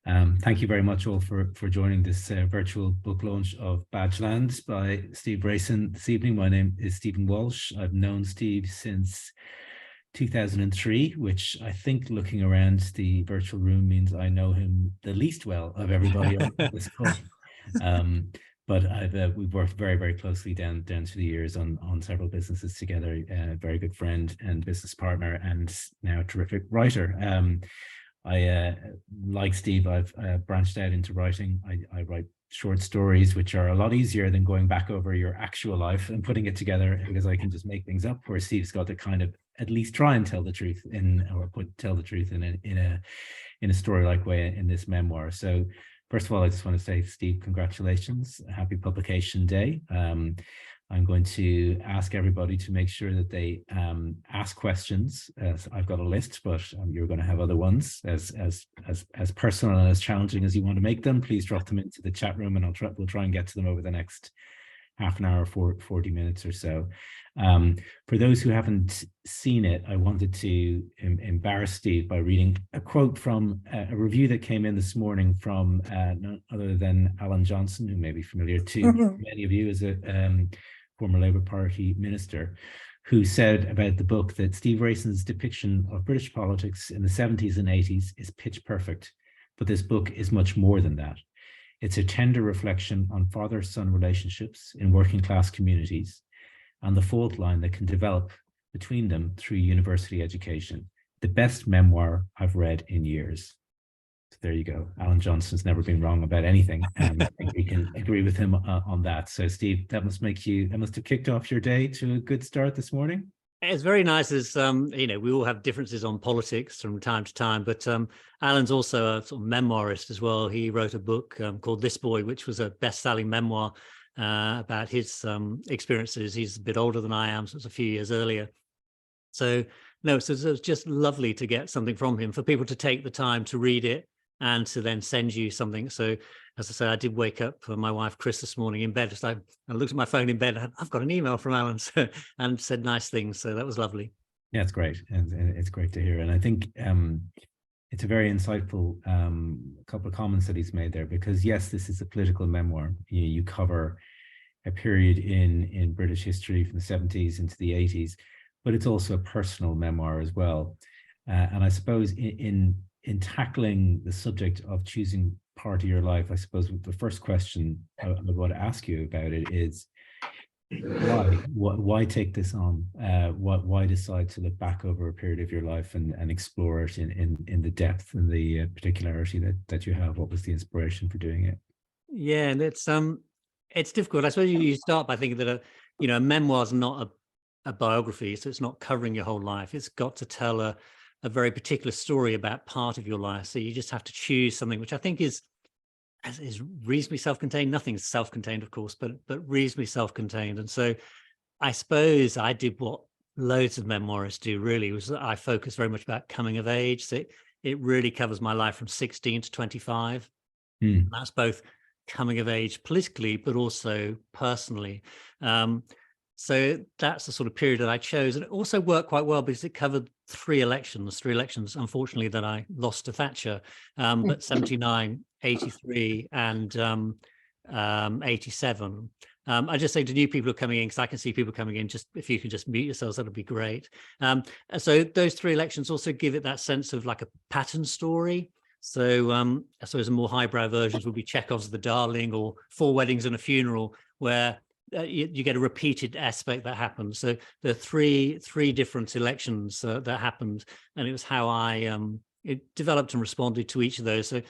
Thank you very much all for joining this virtual book launch of Badgeland by Steve Brayson this evening. My name is Stephen Walsh. I've known Steve since 2003, which I think, looking around the virtual room, means I know him the least well of everybody on this call. But we've worked very, very closely down through the years on several businesses together. Very good friend and business partner, and now a terrific writer. Like Steve, I've branched out into writing. I write short stories, which are a lot easier than going back over your actual life and putting it together, because I can just make things up, where Steve's got to kind of at least try and tell the truth in a story-like way in this memoir. So first of all, I just want to say, Steve, congratulations. Happy publication day. I'm going to ask everybody to make sure that they ask questions. I've got a list, but you're going to have other ones. As personal and as challenging as you want to make them, please drop them into the chat room, and we'll try and get to them over the next half an hour, 40 minutes or so. For those who haven't seen it, I wanted to embarrass Steve by reading a quote from a review that came in this morning from none other than Alan Johnson, who may be familiar to many of you as a former Labour Party minister, who said about the book that Steve Brayson's depiction of British politics in the 70s and 80s is pitch perfect, but this book is much more than that. It's a tender reflection on father-son relationships in working class communities and the fault line that can develop between them through university education. The best memoir I've read in years. So there you go. Alan Johnson's never been wrong about anything, and I think we can agree with him on that. So Steve, that must have kicked off your day to a good start this morning. It's very nice, as we all have differences on politics from time to time, but Alan's also a sort of memoirist as well. He wrote a book called This Boy, which was a best-selling memoir about his experiences. He's a bit older than I am, so it's a few years earlier. So it was just lovely to get something from him, for people to take the time to read it and to then send you something. So, as I say, I did wake up for my wife, Chris, this morning in bed. Just I looked at my phone in bed. I've got an email from Alan, and said nice things. So that was lovely. Yeah, it's great. And it's great to hear. And I think it's a very insightful couple of comments that he's made there, because yes, this is a political memoir. You cover a period in British history from the 70s into the 80s, but it's also a personal memoir as well. And I suppose in tackling the subject of choosing part of your life, I suppose the first question I want to ask you about it is, why take this on? Why decide to look back over a period of your life and explore it in the depth and the particularity that you have? What was the inspiration for doing it? Yeah, and it's difficult. I suppose you start by thinking that a memoir is not a biography, so it's not covering your whole life. It's got to tell a very particular story about part of your life. So you just have to choose something, which I think is reasonably self-contained. Nothing's self-contained, of course, but reasonably self-contained. And so I suppose I did what loads of memoirists do, really, was that I focus very much about coming of age. So it really covers my life from 16 to 25. And that's both coming of age politically, but also personally. So that's the sort of period that I chose. And it also worked quite well because it covered three elections, unfortunately, that I lost to Thatcher, but 79, 83 and 87. I just say to new people who are coming in, because I can see people coming in, just if you could just mute yourselves, that would be great. So those three elections also give it that sense of like a pattern story. So I suppose the more highbrow versions would be Chekhov's The Darling or Four Weddings and a Funeral, where you get a repeated aspect that happens. So there are three different elections that happened, and it was how I developed and responded to each of those. So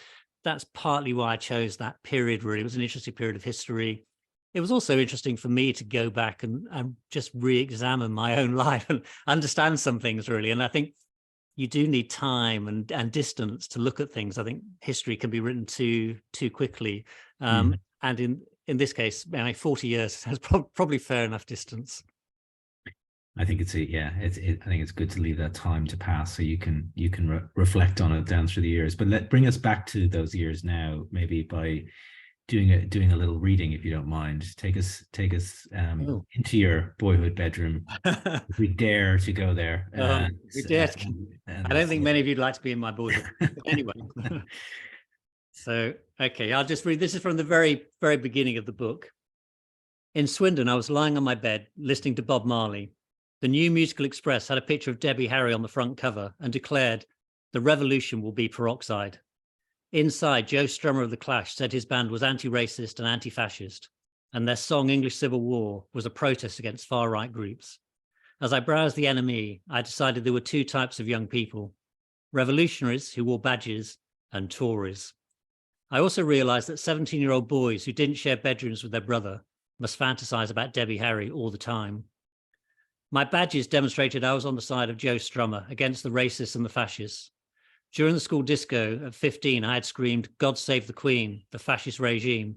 that's partly why I chose that period, really. It was an interesting period of history. It was also interesting for me to go back and just re-examine my own life and understand some things, really. And I think you do need time and distance to look at things. I think history can be written too quickly. And in this case, 40 years has probably fair enough distance. I think I think it's good to leave that time to pass so you can reflect on it down through the years. But bring us back to those years now, maybe by doing a little reading, if you don't mind. Take us into your boyhood bedroom. If we dare to go there. We dare. I don't think many of you'd like to be in my boyhood. Anyway. So, okay, I'll just read. This is from the very, very beginning of the book. In Swindon, I was lying on my bed listening to Bob Marley. The New Musical Express had a picture of Debbie Harry on the front cover and declared, "The revolution will be peroxide." Inside, Joe Strummer of The Clash said his band was anti-racist and anti-fascist, and their song English Civil War was a protest against far-right groups. As I browsed the NME, I decided there were two types of young people: revolutionaries who wore badges and Tories. I also realized that 17-year-old boys who didn't share bedrooms with their brother must fantasize about Debbie Harry all the time. My badges demonstrated I was on the side of Joe Strummer against the racists and the fascists. During the school disco at 15, I had screamed, "God save the Queen, the fascist regime."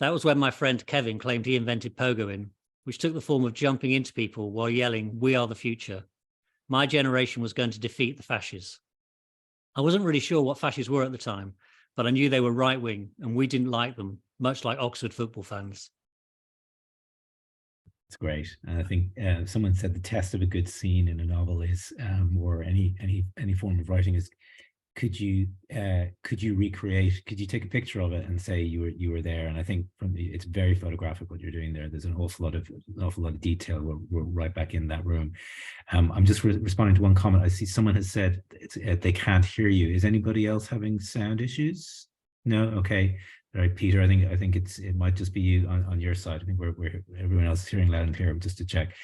That was when my friend Kevin claimed he invented pogoing, which took the form of jumping into people while yelling, "We are the future." My generation was going to defeat the fascists. I wasn't really sure what fascists were at the time, but I knew they were right-wing and we didn't like them, much like Oxford football fans. It's great. And I think someone said the test of a good scene in a novel is, or any form of writing is, could you recreate, could you take a picture of it and say you were there? And I think it's very photographic what you're doing there. There's an awful lot of detail. We're right back in that room. I'm just responding to one comment. I see someone has said they can't hear you. Is anybody else having sound issues? No. Okay. All right, Peter. I think it might just be you on your side. I think we're everyone else is hearing loud and clear. Just to check,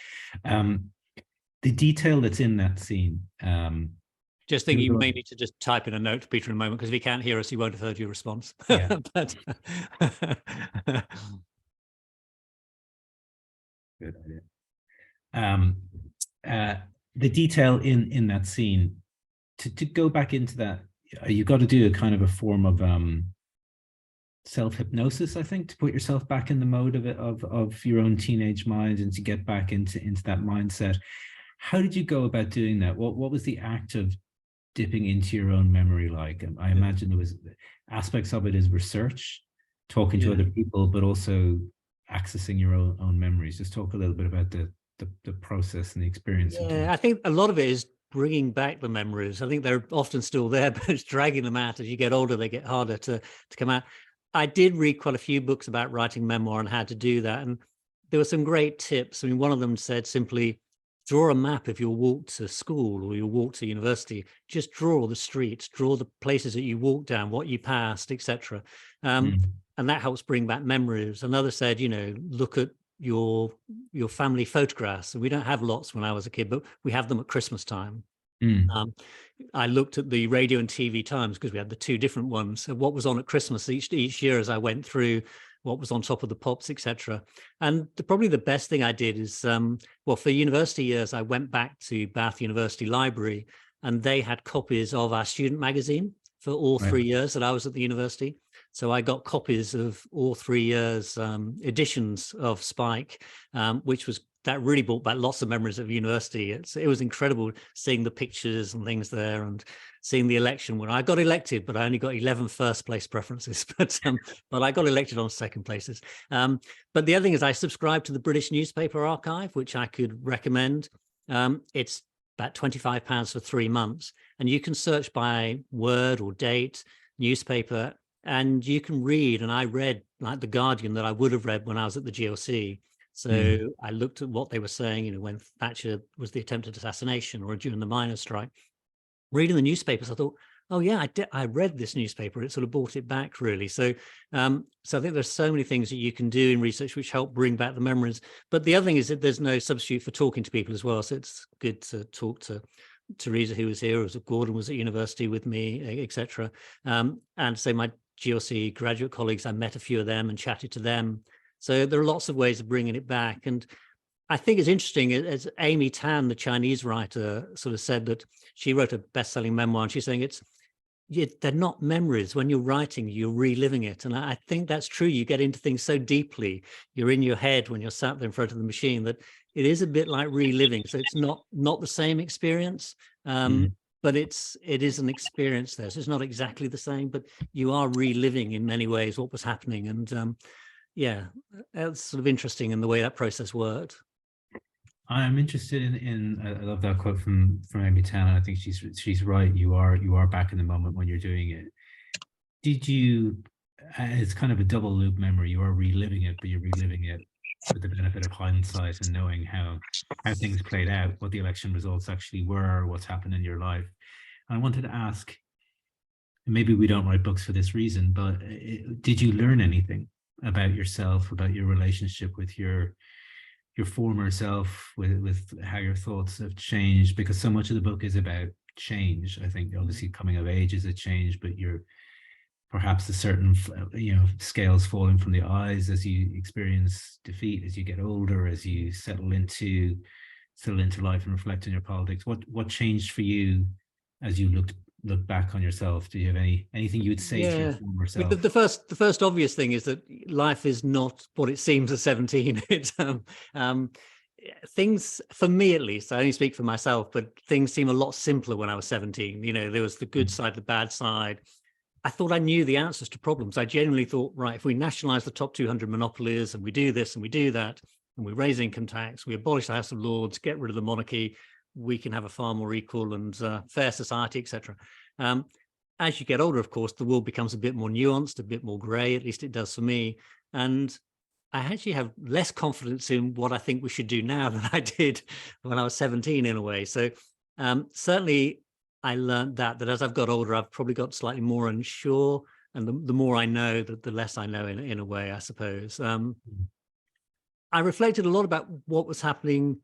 the detail that's in that scene. Just think you may need to just type in a note to Peter in a moment, because if he can't hear us, he won't have heard your response. Yeah. But good idea. The detail in that scene, to go back into that, you've got to do a kind of a form of self-hypnosis, I think, to put yourself back in the mode of your own teenage mind and to get back into that mindset. How did you go about doing that? What was the act of dipping into your own memory like? I imagine there was aspects of it as research, talking to other people, but also accessing your own memories. Just talk a little bit about the process and the experience. Yeah, I think a lot of it is bringing back the memories. I think they're often still there, but it's dragging them out. As you get older, they get harder to come out. I did read quite a few books about writing memoir and how to do that, and there were some great tips. I mean, one of them said simply, draw a map if you'll walk to school or you'll walk to university. Just draw the streets, draw the places that you walked down, what you passed, etc. And that helps bring back memories. Another said, look at your family photographs. And we don't have lots when I was a kid, but we have them at Christmas time. I looked at the radio and TV times because we had the two different ones. So what was on at Christmas each year as I went through, what was on top of the pops, etc. And probably the best thing I did is, for university years, I went back to Bath University Library, and they had copies of our student magazine for all 3 years that I was at the university. So I got copies of all 3 years editions of Spike, that really brought back lots of memories of university. It was incredible seeing the pictures and things there, and seeing the election when I got elected, but I only got 11 first place preferences, but I got elected on second places. But the other thing is I subscribed to the British Newspaper Archive, which I could recommend. It's about £25 for 3 months, and you can search by word or date, newspaper, and you can read. And I read like The Guardian that I would have read when I was at the GLC. So I looked at what they were saying, when Thatcher was the attempted assassination or during the miners' strike. Reading the newspapers, I thought, oh yeah, I read this newspaper. It sort of brought it back, really. So I think there's so many things that you can do in research which help bring back the memories. But the other thing is that there's no substitute for talking to people as well. So it's good to talk to Teresa, who was here, or Gordon was at university with me, etc. And say my GLC graduate colleagues, I met a few of them and chatted to them. So there are lots of ways of bringing it back. And I think it's interesting, as Amy Tan, the Chinese writer, sort of said that she wrote a best-selling memoir, and she's saying they're not memories. When you're writing, you're reliving it. And I think that's true. You get into things so deeply, you're in your head when you're sat there in front of the machine, that it is a bit like reliving. So it's not the same experience. but it is an experience there. So it's not exactly the same, but you are reliving in many ways what was happening. And yeah, it's sort of interesting in the way that process worked. I'm interested in I love that quote from Amy Tan. I think she's right. You are back in the moment when you're doing it. Did you? It's kind of a double loop memory. You are reliving it, but you're reliving it with the benefit of hindsight and knowing how things played out, what the election results actually were, what's happened in your life. And I wanted to ask, maybe we don't write books for this reason, but did you learn anything about yourself, about your relationship with your former self, with how your thoughts have changed? Because so much of the book is about change. I think obviously coming of age is a change, but you're perhaps a certain scales falling from the eyes as you experience defeat, as you get older, as you settle into life and reflect on your politics. What changed for you as you look back on yourself? Do you have anything you would say to your former self? The first obvious thing is that life is not what it seems at 17. It's things, for me at least, I only speak for myself, but things seem a lot simpler when I was 17. There was the good side, the bad side. I thought I knew the answers to problems. I genuinely thought, right, if we nationalize the top 200 monopolies and we do this and we do that, and we raise income tax, we abolish the House of Lords, get rid of the monarchy, we can have a far more equal and fair society, etc. As you get older, of course, the world becomes a bit more nuanced, a bit more gray, at least it does for me. And I actually have less confidence in what I think we should do now than I did when I was 17 in a way. So certainly I learned that as I've got older, I've probably got slightly more unsure. And the more I know, the less I know in a way, I suppose. I reflected a lot about what was happening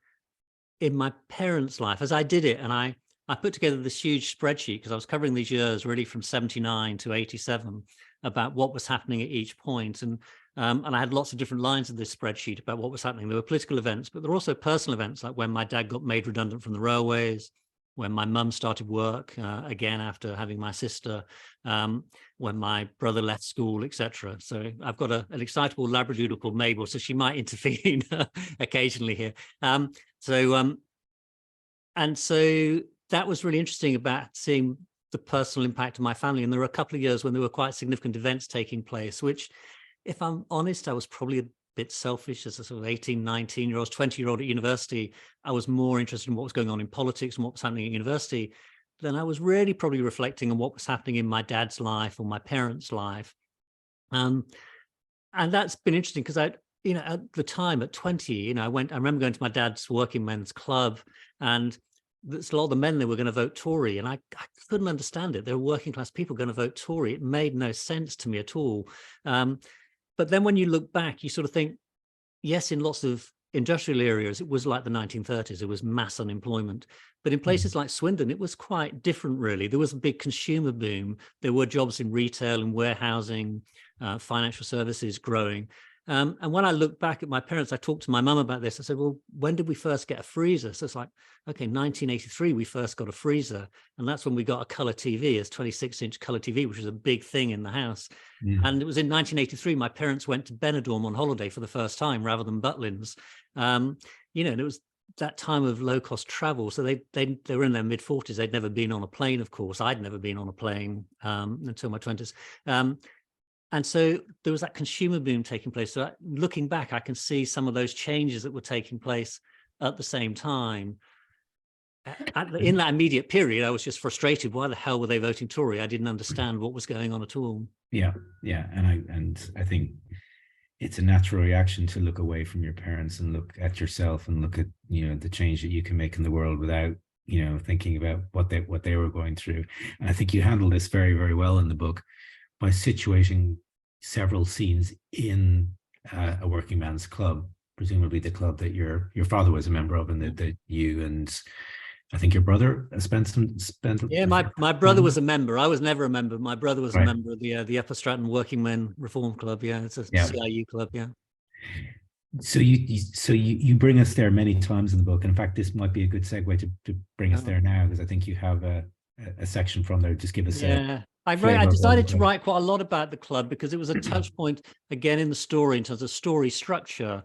in my parents' life as I did it. And I put together this huge spreadsheet because I was covering these years really from 79 to 87 about what was happening at each point. And I had lots of different lines in this spreadsheet about what was happening. There were political events, but there were also personal events, like when my dad got made redundant from the railways, when my mum started work again after having my sister, when my brother left school, etc. So I've got an excitable Labradoodle called Mabel, so she might intervene occasionally here. So that was really interesting about seeing the personal impact of my family. And there were a couple of years when there were quite significant events taking place, which, if I'm honest, I was probably a bit selfish as a sort of 18, 19-year-old, 20-year-old at university. I was more interested in what was going on in politics and what was happening at university than I was really probably reflecting on what was happening in my dad's life or my parents' life. And that's been interesting because at the time at 20, I remember going to my dad's working men's club, and there's a lot of the men that were going to vote Tory, and I couldn't understand it. They were working class people going to vote Tory. It made no sense to me at all. But then when you look back, you sort of think, yes, in lots of industrial areas, it was like the 1930s. It was mass unemployment. But in places like Swindon, it was quite different, really. There was a big consumer boom. There were jobs in retail and warehousing, financial services growing. And when I look back at my parents, I talked to my mum about this. I said, well, when did we first get a freezer? So it's like, okay, 1983, we first got a freezer. And that's when we got a color TV, as 26-inch color TV, which was a big thing in the house. Yeah. And it was in 1983, my parents went to Benidorm on holiday for the first time rather than Butlins. And it was that time of low-cost travel. So they were in their mid-40s. They'd never been on a plane, of course. I'd never been on a plane until my 20s. And so there was that consumer boom taking place. So looking back, I can see some of those changes that were taking place at the same time. In that immediate period, I was just frustrated. Why the hell were they voting Tory? I didn't understand what was going on at all. Yeah. And I think it's a natural reaction to look away from your parents and look at yourself and look at, the change that you can make in the world without, thinking about what they were going through. And I think you handle this very, very well in the book by situating several scenes in a working man's club, presumably the club that your father was a member of, and that you and I think your brother spent. Yeah, my brother was a member. I was never a member. My brother was a member of the Upper Stratton Working Men Reform Club. Yeah, it's a CIU club. Yeah. So you bring us there many times in the book, and in fact, this might be a good segue to bring us there now, because I think you have a section from there. Just give us I decided to write quite a lot about the club because it was a touch point again in the story in terms of story structure.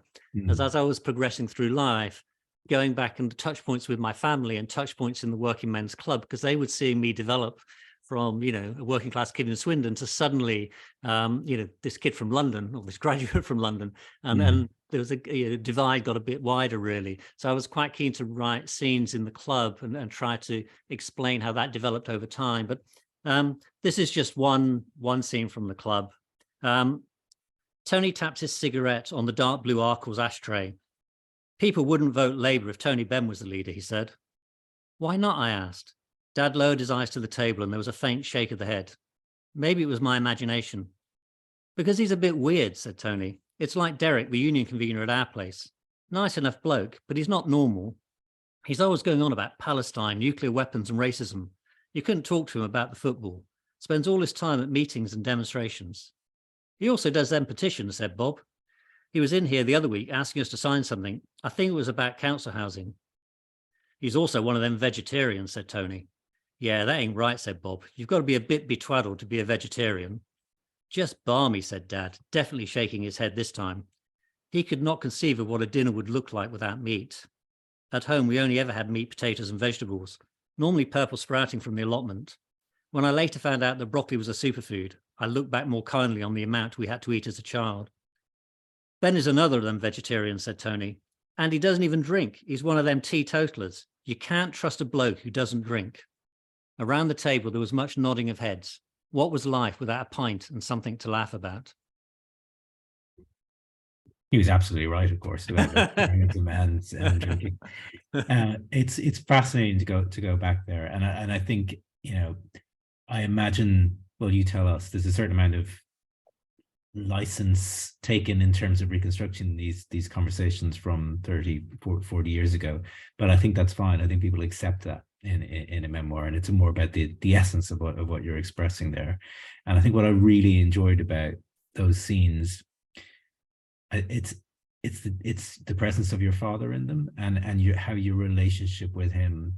As I was progressing through life, going back and touch points with my family and touch points in the working men's club, because they would see me develop from, a working class kid in Swindon to suddenly, this kid from London, or this graduate from London. And there was a divide got a bit wider, really. So I was quite keen to write scenes in the club and try to explain how that developed over time. But this is just one scene from the club. Tony taps his cigarette on the dark blue Arkles ashtray. People wouldn't vote Labour if Tony Benn was the leader, he said. Why not, I asked. Dad lowered his eyes to the table and there was a faint shake of the head. Maybe it was my imagination. Because he's a bit weird, said Tony. It's like Derek, the union convener at our place. Nice enough bloke, but he's not normal. He's always going on about Palestine, nuclear weapons and racism. You couldn't talk to him about the football. Spends all his time at meetings and demonstrations. He also does them petitions, said Bob. He was in here the other week asking us to sign something. I think it was about council housing. He's also one of them vegetarians, said Tony. Yeah, that ain't right, said Bob. You've got to be a bit betwaddled to be a vegetarian. Just balmy, said Dad, definitely shaking his head this time. He could not conceive of what a dinner would look like without meat. At home, we only ever had meat, potatoes and vegetables, normally purple sprouting from the allotment. When I later found out that broccoli was a superfood, I looked back more kindly on the amount we had to eat as a child. Ben is another of them vegetarians, said Tony. And he doesn't even drink. He's one of them teetotalers. You can't trust a bloke who doesn't drink. Around the table, there was much nodding of heads. What was life without a pint and something to laugh about? He was absolutely right, of course, about demands and drinking. It's fascinating to go back there, and I think, I imagine. Well, you tell us. There's a certain amount of license taken in terms of reconstructing these conversations from 30, 40 years ago, but I think that's fine. I think people accept that in a memoir, and it's more about the essence of what you're expressing there. And I think what I really enjoyed about those scenes, it's the presence of your father in them, and how your relationship with him,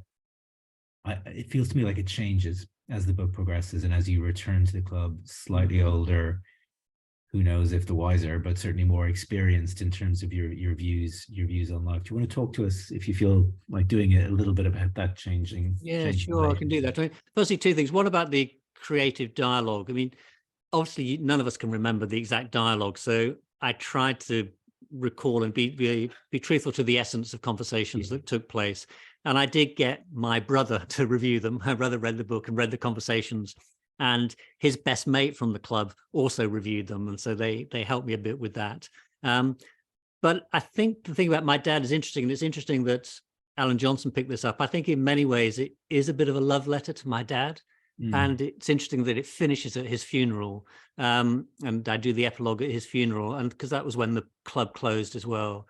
it feels to me like it changes as the book progresses and as you return to the club slightly older, who knows if the wiser, but certainly more experienced in terms of your views on life. Do you want to talk to us, if you feel like doing it, a little bit about that changing? Yeah, sure, I can do that. Firstly, two things. One about the creative dialogue. I mean, obviously, none of us can remember the exact dialogue, so I tried to recall and be truthful to the essence of conversations that took place. And I did get my brother to review them. My brother read the book and read the conversations, and his best mate from the club also reviewed them. And so they helped me a bit with that. But I think the thing about my dad is interesting, and it's interesting that Alan Johnson picked this up. I think in many ways it is a bit of a love letter to my dad. And it's interesting that it finishes at his funeral. And I do the epilogue at his funeral, and because that was when the club closed as well.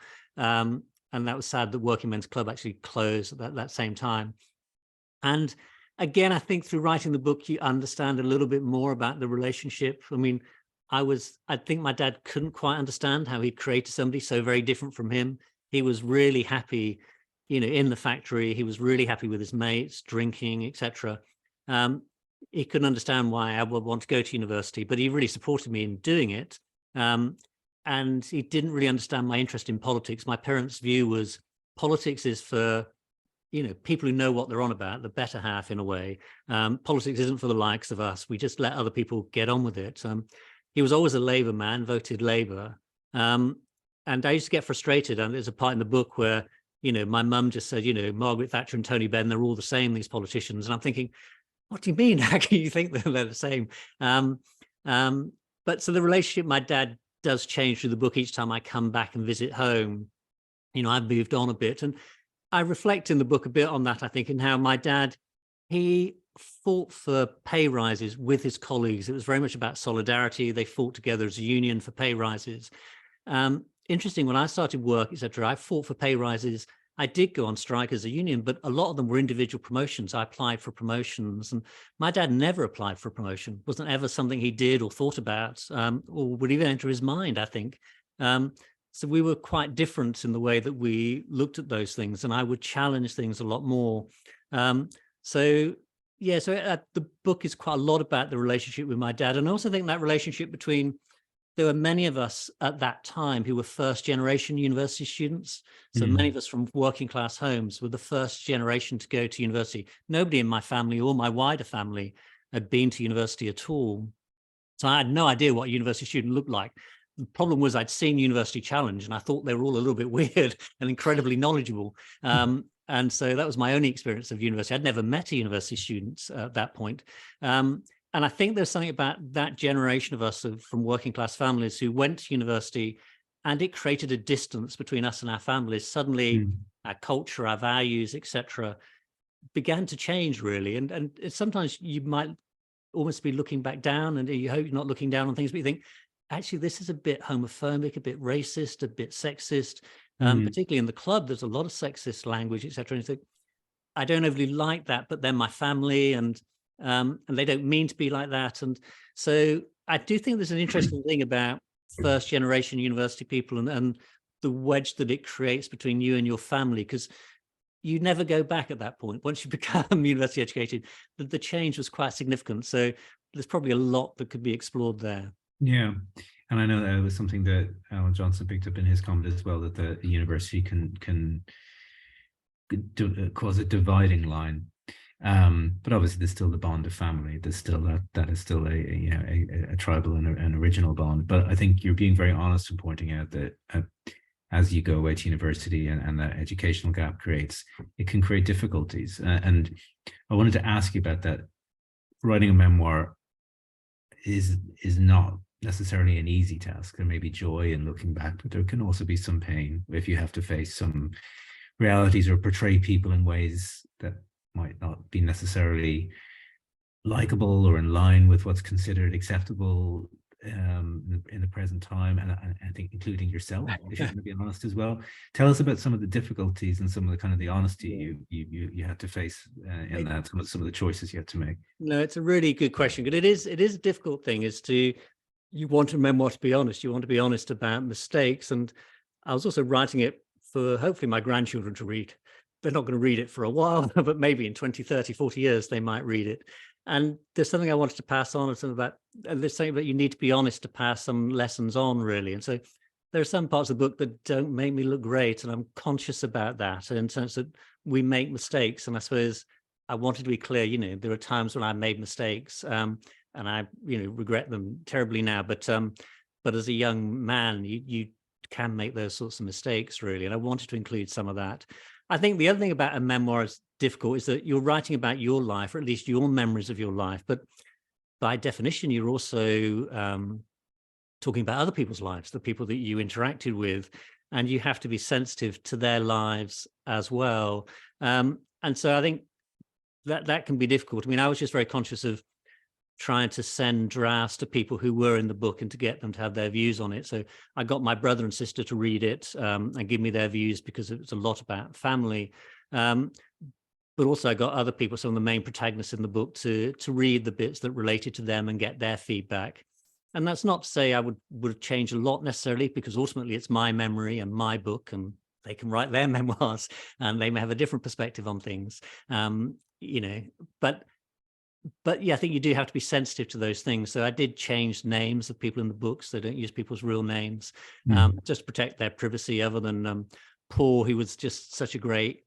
And that was sad that Working Men's Club actually closed at that same time. And again, I think through writing the book, you understand a little bit more about the relationship. I mean, I think my dad couldn't quite understand how he created somebody so very different from him. He was really happy, in the factory. He was really happy with his mates, drinking, etc. He couldn't understand why I would want to go to university, but he really supported me in doing it. And he didn't really understand my interest in politics. My parents' view was politics is for, people who know what they're on about, the better half in a way. Politics isn't for the likes of us. We just let other people get on with it. He was always a Labour man, voted Labour. And I used to get frustrated. And there's a part in the book where, my mum just said, Margaret Thatcher and Tony Benn, they're all the same, these politicians. And I'm thinking, what do you mean? How can you think that they're the same? But so the relationship my dad does change through the book each time I come back and visit home. I've moved on a bit, and I reflect in the book a bit on that, I think, and how my dad, he fought for pay rises with his colleagues. It was very much about solidarity. They fought together as a union for pay rises. Interesting, when I started work, etc., I fought for pay rises. I did go on strike as a union, but a lot of them were individual promotions. I applied for promotions, and my dad never applied for a promotion. Wasn't ever something he did or thought about, or would even enter his mind, I think. So we were quite different in the way that we looked at those things, and I would challenge things a lot more. So the book is quite a lot about the relationship with my dad. And I also think that relationship between there were many of us at that time who were first generation university students. So many of us from working class homes were the first generation to go to university. Nobody in my family or my wider family had been to university at all. So I had no idea what a university student looked like. The problem was I'd seen University Challenge and I thought they were all a little bit weird and incredibly knowledgeable. And so that was my only experience of university. I'd never met a university student at that point. And I think there's something about that generation of us from working class families who went to university, and it created a distance between us and our families. Suddenly our culture, our values, etc., began to change really. And sometimes you might almost be looking back down, and you hope you're not looking down on things, but you think, actually, this is a bit homophobic, a bit racist, a bit sexist. Particularly in the club, there's a lot of sexist language, etc. And you think, I don't overly like that, but they're my family, and they don't mean to be like that. And so I do think there's an interesting thing about first generation university people and the wedge that it creates between you and your family, because you never go back at that point. Once you become university educated, the change was quite significant. So there's probably a lot that could be explored there. Yeah. And I know that it was something that Alan Johnson picked up in his comment as well, that the university can cause a dividing line. But obviously there's still the bond of family. There's still that is still a tribal and an original bond. But I think you're being very honest in pointing out that as you go away to university and that educational gap it can create difficulties. And I wanted to ask you about that. Writing a memoir is not necessarily an easy task. There may be joy in looking back, but there can also be some pain if you have to face some realities or portray people in ways that might not be necessarily likable or in line with what's considered acceptable in the present time, and I think including yourself, if you're going to be honest as well. Tell us about some of the difficulties and some of the kind of the honesty you had to face in that, some of the choices you had to make. No, it's a really good question, but it is a difficult thing. You want a memoir to be honest. You want to be honest about mistakes. And I was also writing it for hopefully my grandchildren to read. They're not going to read it for a while, but maybe in 20, 30, 40 years, they might read it. And there's something I wanted to pass on, and there's something that you need to be honest to pass some lessons on, really. And so there are some parts of the book that don't make me look great, and I'm conscious about that in the sense that we make mistakes. And I suppose I wanted to be clear, there are times when I made mistakes, and I, regret them terribly now. But as a young man, you can make those sorts of mistakes, really. And I wanted to include some of that. I think the other thing about a memoir is difficult is that you're writing about your life, or at least your memories of your life. But by definition, you're also talking about other people's lives, the people that you interacted with, and you have to be sensitive to their lives as well. And so I think that can be difficult. I mean, I was just very conscious of trying to send drafts to people who were in the book and to get them to have their views on it. So I got my brother and sister to read it and give me their views, because it's a lot about family. But also I got other people, some of the main protagonists in the book, to read the bits that related to them and get their feedback. And that's not to say I would change a lot necessarily, because ultimately it's my memory and my book, and they can write their memoirs and they may have a different perspective on things, But yeah, I think you do have to be sensitive to those things. So I did change names of people in the books. They don't use people's real names, just to protect their privacy, other than Paul, who was just such a great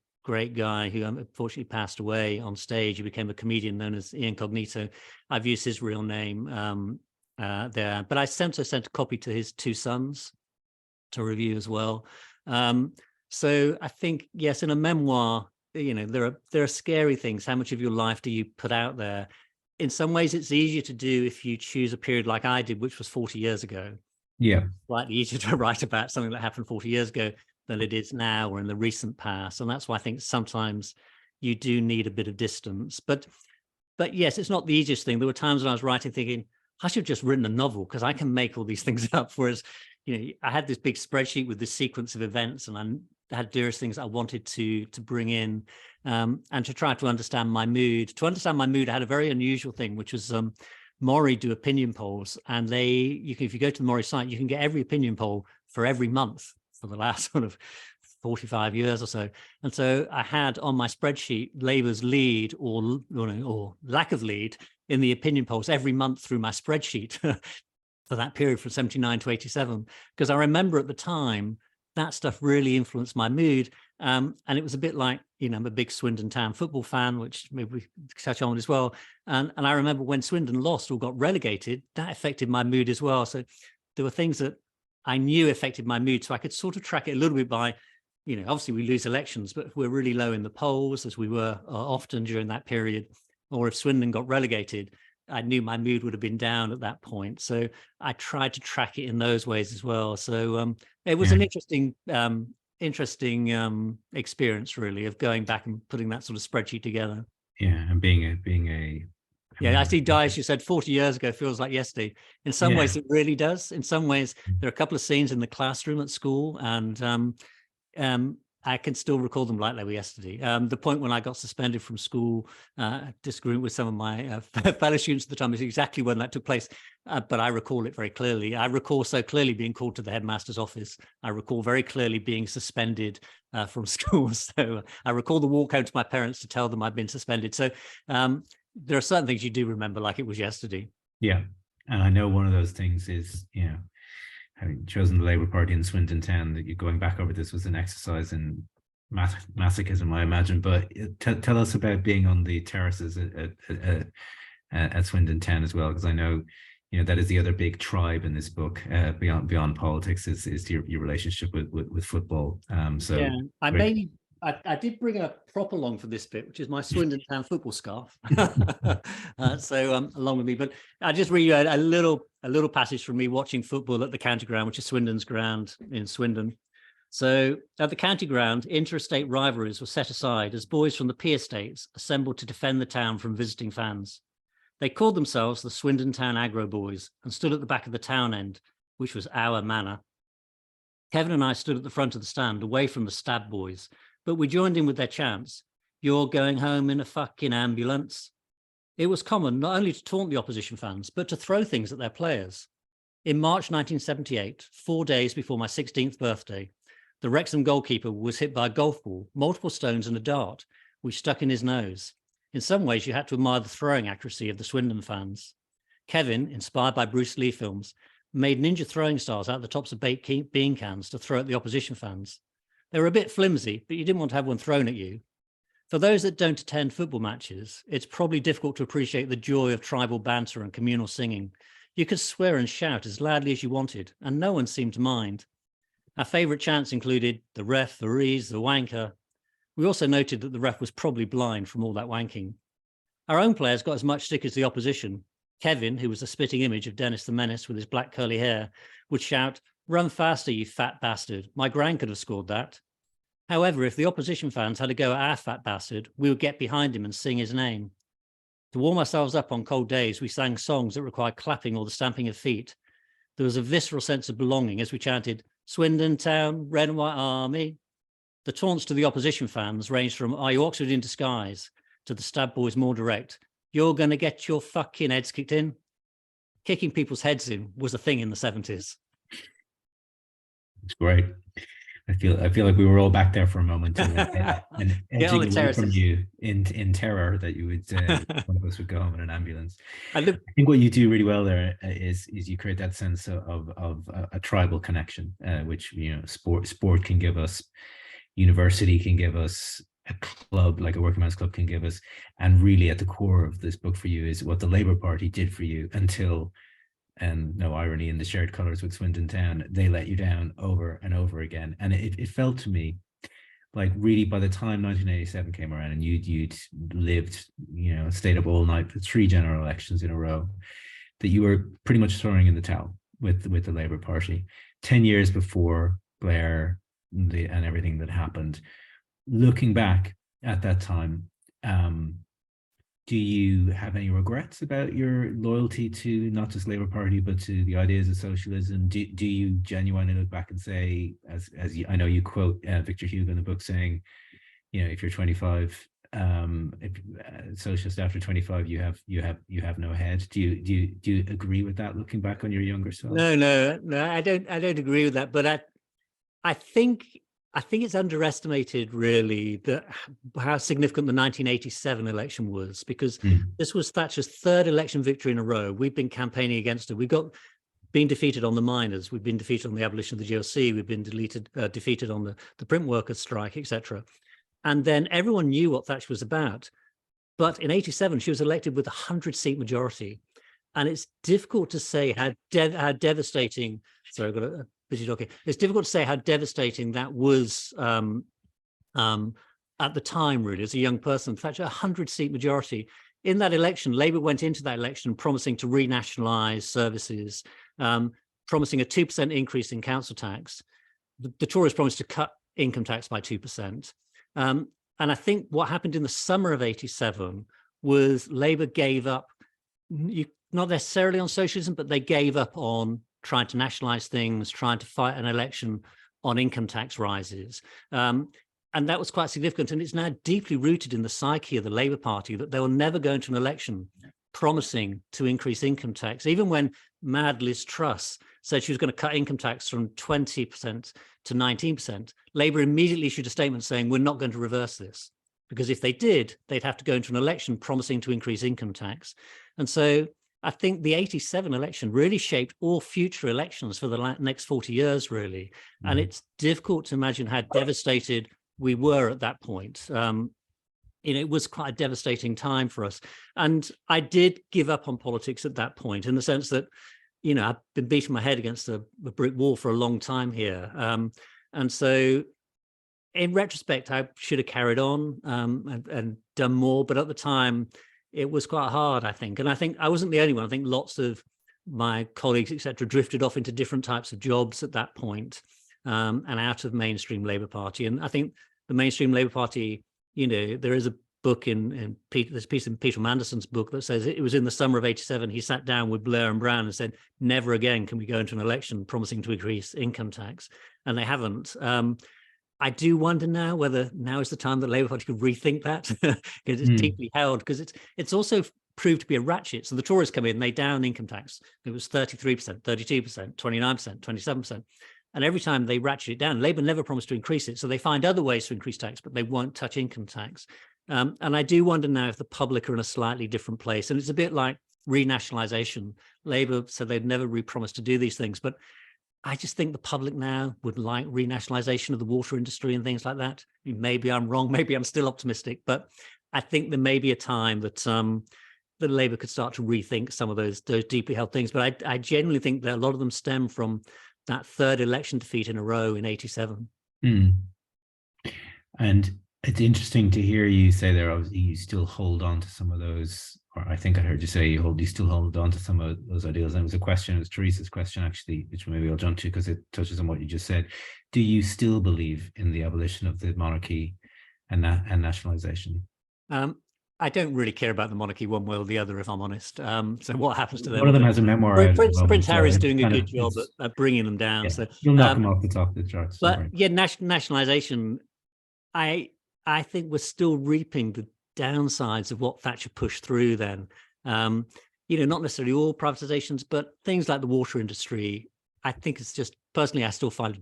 guy who unfortunately passed away on stage. He became a comedian known as Incognito. I've used his real name there. But I sent a copy to his two sons to review as well. So I think, yes, in a memoir, there are scary things. How much of your life do you put out there? In some ways, it's easier to do if you choose a period like I did, which was 40 years ago. Yeah. Slightly easier to write about something that happened 40 years ago than it is now or in the recent past. And that's why I think sometimes you do need a bit of distance. But yes, it's not the easiest thing. There were times when I was writing thinking, I should have just written a novel, because I can make all these things up. Whereas, I had this big spreadsheet with this sequence of events, and I had various things I wanted to bring in, and to try to understand my mood. To understand my mood, I had a very unusual thing, which was Mori do opinion polls, and if you go to the Mori site, you can get every opinion poll for every month for the last sort of 45 years or so. And so I had on my spreadsheet Labour's lead or lack of lead in the opinion polls every month through my spreadsheet. for that period from 79 to 87, because I remember at the time that stuff really influenced my mood. And it was a bit like, you know, I'm a big Swindon Town football fan, which maybe we touch on as well. And I remember when Swindon lost or got relegated, that affected my mood as well. So there were things that I knew affected my mood. So I could sort of track it a little bit by, you know, obviously we lose elections, but if we're really low in the polls, as we were often during that period, or if Swindon got relegated, I knew my mood would have been down at that point. So I tried to track it in those ways as well. So it was an interesting experience, really, of going back and putting that sort of spreadsheet together. Yeah, and being a yeah, I see, Dice, you said 40 years ago feels like yesterday. In some ways, it really does. In some ways, there are a couple of scenes in the classroom at school, and I can still recall them like they were yesterday. The point when I got suspended from school, disagreeing with some of my fellow students at the time, is exactly when that took place. But I recall it very clearly. I recall so clearly being called to the headmaster's office. I recall very clearly being suspended from school. So I recall the walk home to my parents to tell them I'd been suspended. So there are certain things you do remember like it was yesterday. Yeah. And I know one of those things is, you know, having chosen the Labour Party in Swindon Town, that you're going back over this was an exercise in masochism, I imagine. But tell us about being on the terraces at Swindon Town as well, because I know, you know, that is the other big tribe in this book, beyond politics, is your relationship with football. So yeah, I did bring a prop along for this bit, which is my Swindon Town football scarf. So along with me, but I just read you a little passage from me watching football at the county ground, which is Swindon's ground in Swindon. So at the county ground, interstate rivalries were set aside as boys from the P estates assembled to defend the town from visiting fans. They called themselves the Swindon Town Aggro Boys and stood at the back of the town end, which was our manor. Kevin and I stood at the front of the stand, away from the Stab Boys, but we joined in with their chants. You're going home in a fucking ambulance. It was common not only to taunt the opposition fans, but to throw things at their players. In March 1978, 4 days before my 16th birthday, the Wrexham goalkeeper was hit by a golf ball, multiple stones and a dart, which stuck in his nose. In some ways, you had to admire the throwing accuracy of the Swindon fans. Kevin, inspired by Bruce Lee films, made ninja throwing stars out of the tops of baked bean cans to throw at the opposition fans. They were a bit flimsy, but you didn't want to have one thrown at you. For those that don't attend football matches, it's probably difficult to appreciate the joy of tribal banter and communal singing. You could swear and shout as loudly as you wanted, and no one seemed to mind. Our favourite chants included the referee's the wanker. We also noted that the ref was probably blind from all that wanking. Our own players got as much stick as the opposition. Kevin, who was a spitting image of Dennis the Menace with his black curly hair, would shout, "Run faster, you fat bastard. My gran could have scored that." However, if the opposition fans had a go at our fat bastard, we would get behind him and sing his name. To warm ourselves up on cold days, we sang songs that required clapping or the stamping of feet. There was a visceral sense of belonging as we chanted, "Swindon Town, Red and White Army." The taunts to the opposition fans ranged from, "Are you Oxford in disguise?" to the Stab Boys more direct, "You're going to get your fucking heads kicked in." Kicking people's heads in was a thing in the 70s. It's great. I feel like we were all back there for a moment and edging away from you in terror that you would one of us would go home in an ambulance. I think what you do really well there is you create that sense of a tribal connection, which, you know, sport can give us, university can give us, a club like a working man's club can give us, and really at the core of this book for you is what the Labour Party did for you until, and no irony in the shared colours with Swindon Town, they let you down over and over again. And it felt to me like really by the time 1987 came around and you'd lived, you know, stayed up all night for 3 general elections in a row, that you were pretty much throwing in the towel with the Labour Party. 10 years before Blair and everything that happened. Looking back at that time, do you have any regrets about your loyalty to not just Labour Party, but to the ideas of socialism? Do you genuinely look back and say, as I know you quote Victor Hugo in the book saying, you know, if you're 25, socialist after 25, you have no head. Do you agree with that? Looking back on your younger self? No, I don't agree with that. But I think it's underestimated, really, how significant the 1987 election was, because this was Thatcher's 3rd election victory in a row. We've been campaigning against her. been defeated on the miners, we've been defeated on the abolition of the GLC, we've been defeated on the print workers strike, etc. And then everyone knew what Thatcher was about. But in 87, she was elected with a 100-seat majority. And it's difficult to say how devastating, sorry, I've got a busy dog here. It's difficult to say how devastating that was at the time, really, as a young person. Thatcher, a 100-seat majority. In that election, Labour went into that election promising to renationalise services, promising a 2% increase in council tax. The Tories promised to cut income tax by 2%. And I think what happened in the summer of 87 was Labour gave up, not necessarily on socialism, but they gave up on trying to nationalise things, trying to fight an election on income tax rises. And that was quite significant. And it's now deeply rooted in the psyche of the Labour Party that they will never go into an election promising to increase income tax. Even when mad Liz Truss said she was going to cut income tax from 20% to 19%, Labour immediately issued a statement saying, we're not going to reverse this. Because if they did, they'd have to go into an election promising to increase income tax. And so I think the 87 election really shaped all future elections for the next 40 years, really. Mm. And it's difficult to imagine how devastated we were at that point. It was quite a devastating time for us. And I did give up on politics at that point, in the sense that, I've been beating my head against a brick wall for a long time here. And so in retrospect, I should have carried on and done more. But at the time, it was quite hard, I think. And I think I wasn't the only one. I think lots of my colleagues, et cetera, drifted off into different types of jobs at that point, and out of mainstream Labour Party. And I think the mainstream Labour Party, there is a book there's a piece in Peter Manderson's book that says it was in the summer of 87, he sat down with Blair and Brown and said, never again can we go into an election promising to increase income tax. And they haven't. I do wonder now whether now is the time that Labour Party could rethink that, because it's deeply held, because it's also proved to be a ratchet. So the Tories come in, they down income tax. It was 33%, 32%, 29%, 27%. And every time they ratchet it down, Labour never promised to increase it. So they find other ways to increase tax, but they won't touch income tax. And I do wonder now if the public are in a slightly different place. And it's a bit like renationalisation. Labour said they'd never re-promised to do these things. But I just think the public now would like renationalisation of the water industry and things like that. Maybe I'm wrong. Maybe I'm still optimistic. But I think there may be a time that that Labour could start to rethink some of those deeply held things. But I genuinely think that a lot of them stem from that third election defeat in a row in 87. And it's interesting to hear you say there, obviously, you still hold on to some of those, or I think I heard you say you still hold on to some of those ideals. And it was Teresa's question, actually, which maybe I'll jump to because it touches on what you just said. Do you still believe in the abolition of the monarchy and nationalisation? I don't really care about the monarchy one way or the other, if I'm honest. So what happens to them? One of them has a memoir. Prince Harry's doing a good job at bringing them down. Yeah, so you'll knock them off the top of the charts. But yeah, nationalisation, I think we're still reaping the downsides of what Thatcher pushed through then. Not necessarily all privatizations, but things like the water industry. I think it's just, personally, I still find it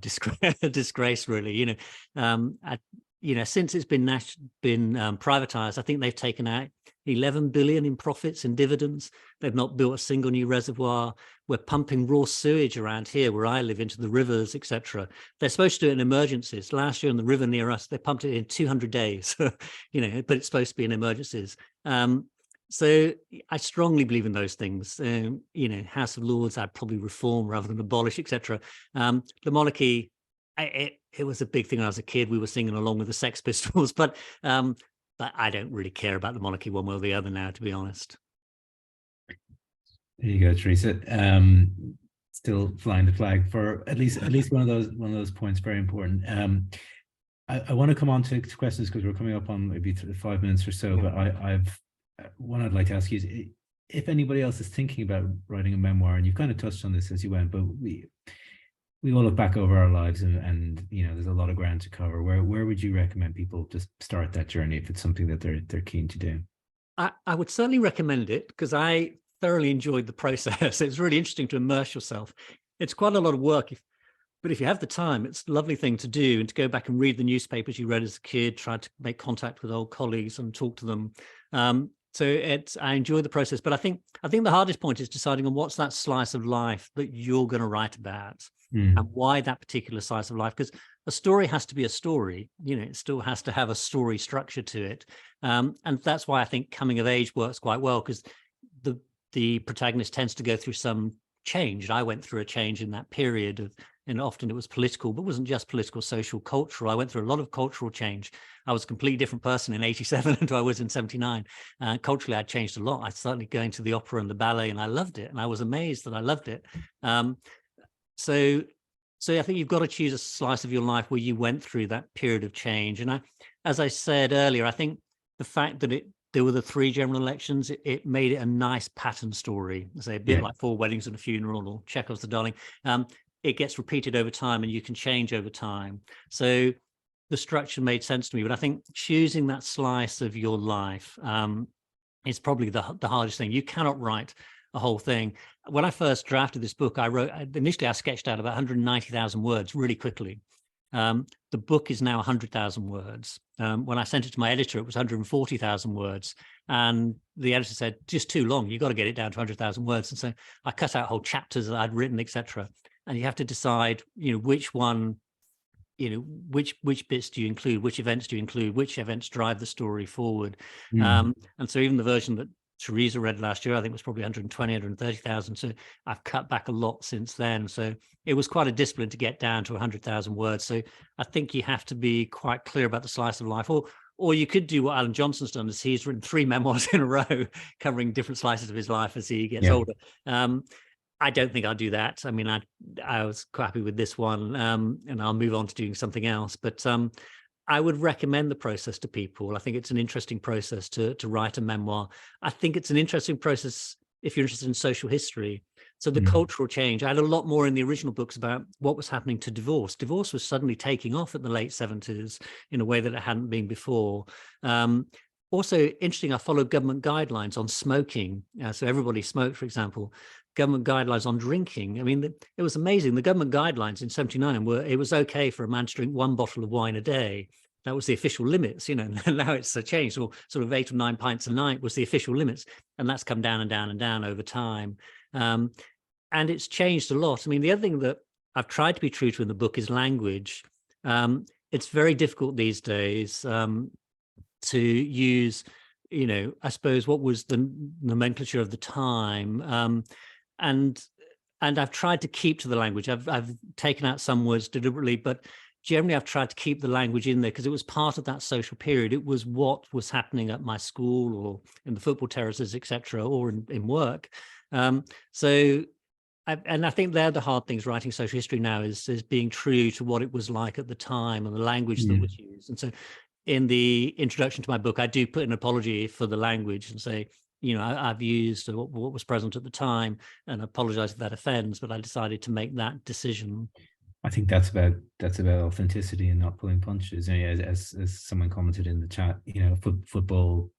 a disgrace, really. Since it's been privatized, I think they've taken out 11 billion in profits and dividends. They've not built a single new reservoir. We're pumping raw sewage around here where I live into the rivers, etc. They're supposed to do it in emergencies. Last year in the river near us, they pumped it in 200 days, but it's supposed to be in emergencies. So I strongly believe in those things. House of Lords, I'd probably reform rather than abolish, etc. The monarchy, it was a big thing when I was a kid. We were singing along with the Sex Pistols, but I don't really care about the monarchy one way or the other now, to be honest. There you go, Teresa. Still flying the flag for at least one of those points. Very important. I want to come on to questions because we're coming up on maybe 5 minutes or so. But one I'd like to ask you is if anybody else is thinking about writing a memoir, and you've kind of touched on this as you went, but we all look back over our lives and there's a lot of ground to cover. Where would you recommend people to start that journey if it's something that they're keen to do? I would certainly recommend it because I thoroughly enjoyed the process. It's really interesting to immerse yourself. It's quite a lot of work, but if you have the time, it's a lovely thing to do, and to go back and read the newspapers you read as a kid, try to make contact with old colleagues and talk to them. I enjoy the process, but I think the hardest point is deciding on what's that slice of life that you're going to write about, and why that particular slice of life. Because a story has to be a story, it still has to have a story structure to it, and that's why I think coming of age works quite well, because the protagonist tends to go through some change. I went through a change in that period of, and often it was political, but it wasn't just political, social, cultural. I went through a lot of cultural change. I was a completely different person in 87 until I was in 79. Culturally, I'd changed a lot. I started going to the opera and the ballet, and I loved it. And I was amazed that I loved it. So I think you've got to choose a slice of your life where you went through that period of change. And as I said earlier, I think the fact that there were the 3 general elections, it made it a nice pattern story. Say a bit like 4 Weddings and a Funeral or Chekhov's The Darling. It gets repeated over time, and you can change over time. So the structure made sense to me, but I think choosing that slice of your life is probably the hardest thing. You cannot write a whole thing. When I first drafted this book, initially I sketched out about 190,000 words really quickly. The book is now 100,000 words. When I sent it to my editor, it was 140,000 words. And the editor said, just too long. You've got to get it down to 100,000 words. And so I cut out whole chapters that I'd written, etc. And you have to decide, which one, which bits do you include, which events do you include, which events drive the story forward. And so even the version that Teresa read last year, I think was probably 120, 130,000. So I've cut back a lot since then. So it was quite a discipline to get down to 100,000 words. So I think you have to be quite clear about the slice of life. Or you could do what Alan Johnson's done, is he's written 3 memoirs in a row, covering different slices of his life as he gets older. I don't think I'll do that. I mean, I was quite happy with this one, and I'll move on to doing something else. But I would recommend the process to people. I think it's an interesting process to write a memoir. I think it's an interesting process if you're interested in social history. So the cultural change, I had a lot more in the original books about what was happening to divorce. Divorce was suddenly taking off in the late 70s in a way that it hadn't been before. Also interesting, I followed government guidelines on smoking. So everybody smoked, for example. Government guidelines on drinking. I mean, it was amazing. The government guidelines in 79 it was okay for a man to drink 1 bottle of wine a day. That was the official limits, and now it's changed. So sort of 8 or 9 pints a night was the official limits. And that's come down and down and down over time. And it's changed a lot. I mean, the other thing that I've tried to be true to in the book is language. It's very difficult these days to use, I suppose, what was the nomenclature of the time. And I've tried to keep to the language. I've taken out some words deliberately, but generally I've tried to keep the language in there because it was part of that social period. It was what was happening at my school or in the football terraces, etc., or in work. I think they're the hard things writing social history now is being true to what it was like at the time and the language that was used. And so in the introduction to my book, I do put an apology for the language and say, I've used what was present at the time and apologize if that offends, but I decided to make that decision. I think that's about authenticity and not pulling punches. As someone commented in the chat, football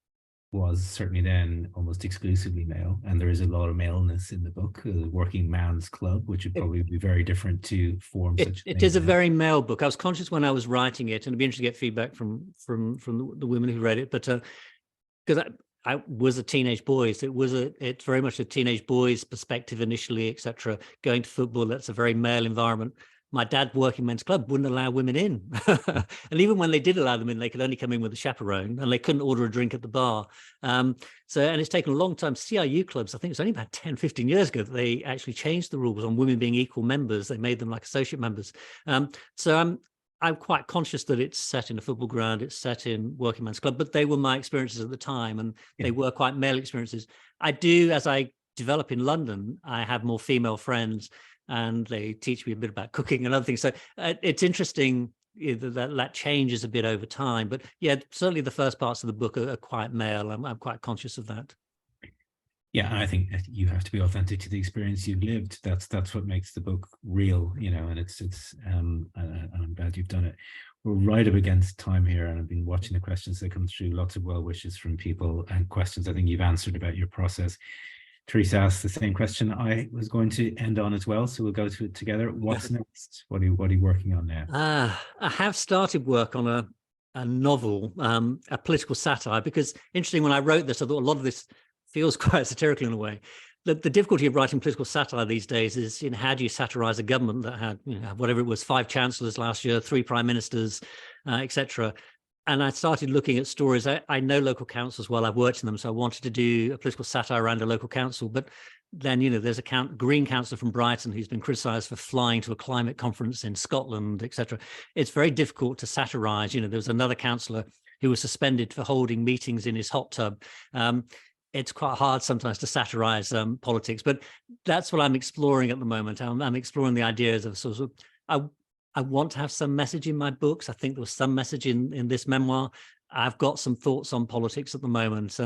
was certainly then almost exclusively male, and there is a lot of maleness in the book. Working Man's Club, which would probably be very different to form such. It is a very male book. I was conscious when I was writing it, and it'd be interesting to get feedback from the women who read it, but because I was a teenage boy, so it's very much a teenage boy's perspective initially, etc. Going to football, that's a very male environment. My dad, Working Men's Club, wouldn't allow women in. And even when they did allow them in, they could only come in with a chaperone and they couldn't order a drink at the bar. And it's taken a long time. CIU clubs, I think it's only about 10, 15 years ago that they actually changed the rules on women being equal members. They made them like associate members. So I'm quite conscious that it's set in a football ground, it's set in Working Men's Club, but they were my experiences at the time, and they were quite male experiences. I do, as I develop in London, I have more female friends, and they teach me a bit about cooking and other things. So it's interesting that changes a bit over time. But yeah, certainly the first parts of the book are quite male. I'm quite conscious of that. Yeah, I think you have to be authentic to the experience you've lived. That's what makes the book real, and I'm glad you've done it. We're right up against time here, and I've been watching the questions that come through. Lots of well wishes from people and questions I think you've answered about your process. Teresa asked the same question I was going to end on as well, so we'll go to it together. What's next? What are you working on now? I have started work on novel, a political satire, because interesting, when I wrote this, I thought a lot of this feels quite satirical in a way. The difficulty of writing political satire these days is, how do you satirize a government that had, whatever it was, 5 chancellors last year, 3 prime ministers, etc. And I started looking at stories. I know local councils well, I've worked in them, so I wanted to do a political satire around a local council. But then, there's a Green councillor from Brighton who's been criticised for flying to a climate conference in Scotland, etc. It's very difficult to satirise. There was another councillor who was suspended for holding meetings in his hot tub. It's quite hard sometimes to satirise politics, but that's what I'm exploring at the moment. I'm exploring the ideas of sort of, I want to have some message in my books. I think there was some message in this memoir. I've got some thoughts on politics at the moment.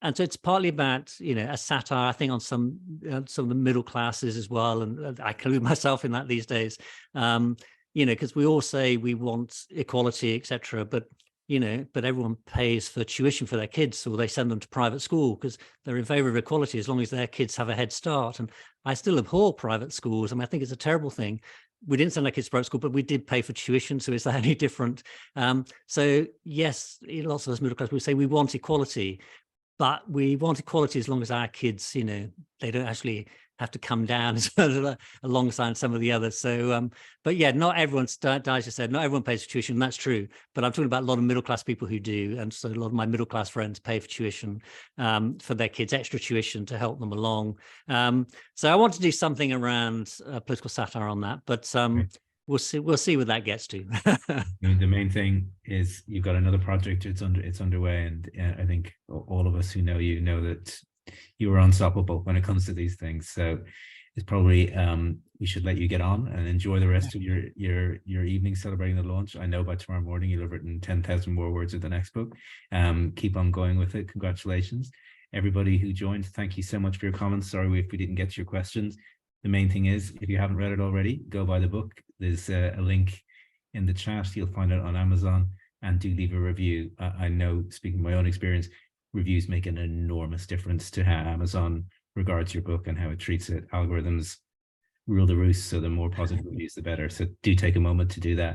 And so it's partly about, a satire, I think, on some of the middle classes as well. And I include myself in that these days, because we all say we want equality, etc. But everyone pays for tuition for their kids, or they send them to private school because they're in favor of equality as long as their kids have a head start. And I still abhor private schools. I think it's a terrible thing. We didn't send our kids to private school, but we did pay for tuition. So is that any different? So yes, lots of us middle class, we say we want equality, but we want equality as long as our kids, they don't actually have to come down alongside some of the others. So, but yeah, not everyone, Daisha said, not everyone pays for tuition. That's true. But I'm talking about a lot of middle-class people who do. And so a lot of my middle-class friends pay for tuition for their kids, extra tuition to help them along. So I want to do something around political satire on that, but we'll see where that gets to. The main thing is you've got another project, it's underway. And I think all of us who know you know that you are unstoppable when it comes to these things. So it's probably we should let you get on and enjoy the rest of your evening celebrating the launch. I know by tomorrow morning you'll have written 10,000 more words of the next book. Keep on going with it. Congratulations. Everybody who joined, thank you so much for your comments. Sorry if we didn't get to your questions. The main thing is, if you haven't read it already, go buy the book. There's a link in the chat. You'll find it on Amazon, and do leave a review. I know, speaking of my own experience, reviews make an enormous difference to how Amazon regards your book and how it treats it. Algorithms rule the roost, so the more positive reviews, the better. So do take a moment to do that.